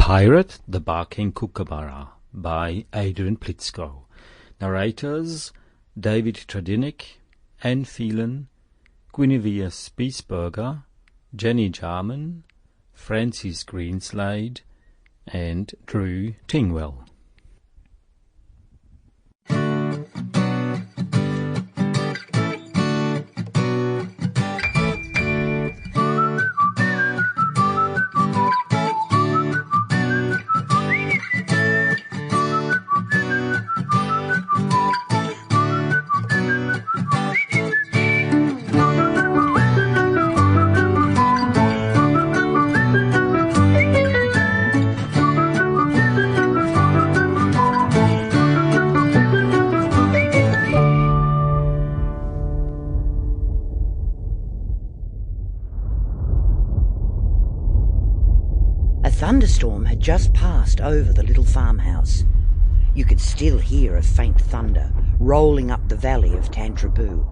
Pirate, the Barking Kookaburra by Adrian Plitzco. Narrators David Tredinnick, Anne Phelan, Guinevere Spiesberger, Jenny Jarman, Francis Greenslade, and Drew Tingwell. A thunderstorm had just passed over the little farmhouse. You could still hear a faint thunder rolling up the valley of Tantraboo.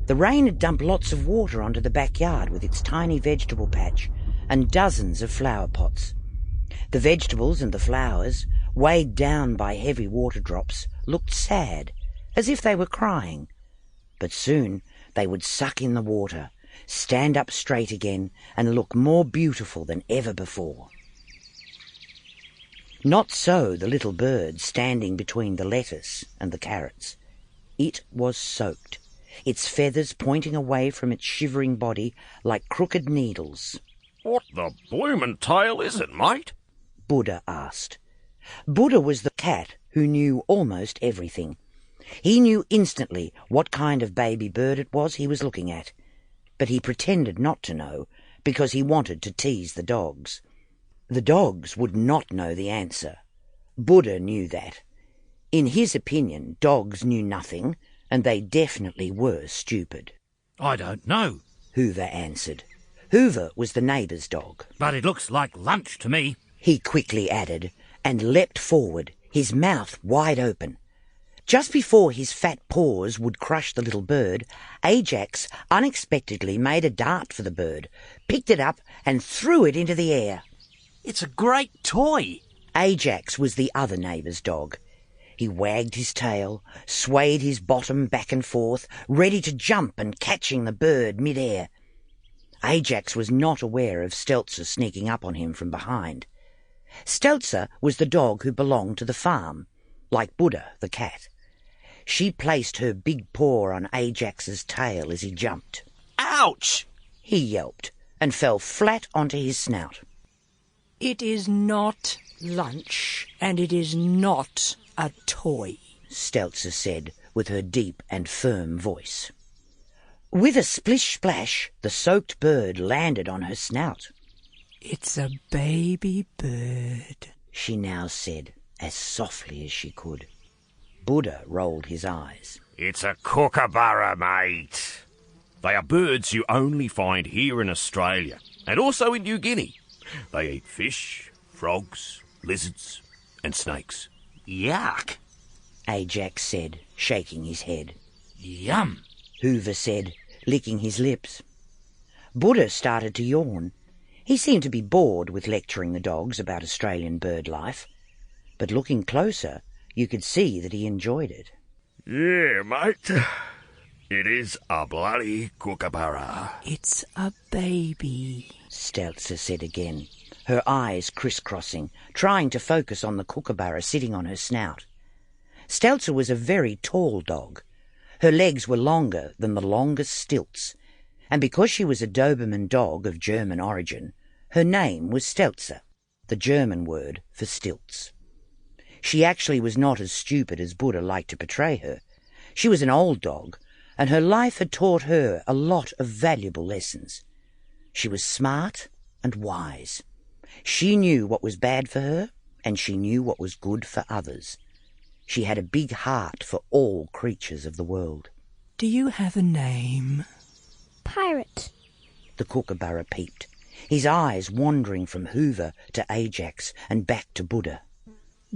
The rain had dumped lots of water onto the backyard with its tiny vegetable patch and dozens of flower pots. The vegetables and the flowers, weighed down by heavy water drops, looked sad, as if they were crying. But soon they would suck in the water, stand up straight again, and look more beautiful than ever before. Not so the little bird standing between the lettuce and the carrots. It was soaked, its feathers pointing away from its shivering body like crooked needles. "What the bloomin' tail is it, mate?" Buddha asked. Buddha was the cat who knew almost everything. He knew instantly what kind of baby bird it was he was looking at, but he pretended not to know because he wanted to tease the dogs. The dogs would not know the answer. Buddha knew that. In his opinion, dogs knew nothing, and they definitely were stupid. "I don't know," Hoover answered. Hoover was the neighbour's dog. "But it looks like lunch to me." He quickly added, and leapt forward, his mouth wide open. Just before his fat paws would crush the little bird, Ajax unexpectedly made a dart for the bird, picked it up and threw it into the air. "It's a great toy." Ajax was the other neighbour's dog. He wagged his tail, swayed his bottom back and forth, ready to jump and catching the bird mid-air. Ajax was not aware of Stelzer sneaking up on him from behind. Stelzer was the dog who belonged to the farm, like Buddha the cat. She placed her big paw on Ajax's tail as he jumped. "Ouch!" He yelped and fell flat onto his snout. "It is not lunch, and it is not a toy," Stelzer said with her deep and firm voice. With a splish-splash, the soaked bird landed on her snout. "It's a baby bird," she now said, as softly as she could. Buddha rolled his eyes. "It's a kookaburra, mate. They are birds you only find here in Australia, and also in New Guinea. They eat fish, frogs, lizards, and snakes." "Yuck." Ajax said, shaking his head. "Yum." Hoover said, licking his lips. Buddha started to yawn. He seemed to be bored with lecturing the dogs about Australian bird life, but looking closer, you could see that he enjoyed it. "Yeah, mate. It is a bloody kookaburra." "It's a baby," Stelzer said again, her eyes crisscrossing, trying to focus on the kookaburra sitting on her snout. Stelzer was a very tall dog. Her legs were longer than the longest stilts, and because she was a Doberman dog of German origin, her name was Stelzer, the German word for stilts. She actually was not as stupid as Buddha liked to portray her. She was an old dog, and her life had taught her a lot of valuable lessons. She was smart and wise. She knew what was bad for her, and she knew what was good for others. She had a big heart for all creatures of the world. "Do you have a name?" "Pirate." The kookaburra peeped, his eyes wandering from Hoover to Ajax and back to Buddha.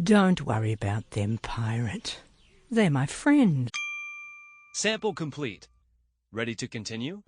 "Don't worry about them, Pirate. They're my friends." Sample complete. Ready to continue?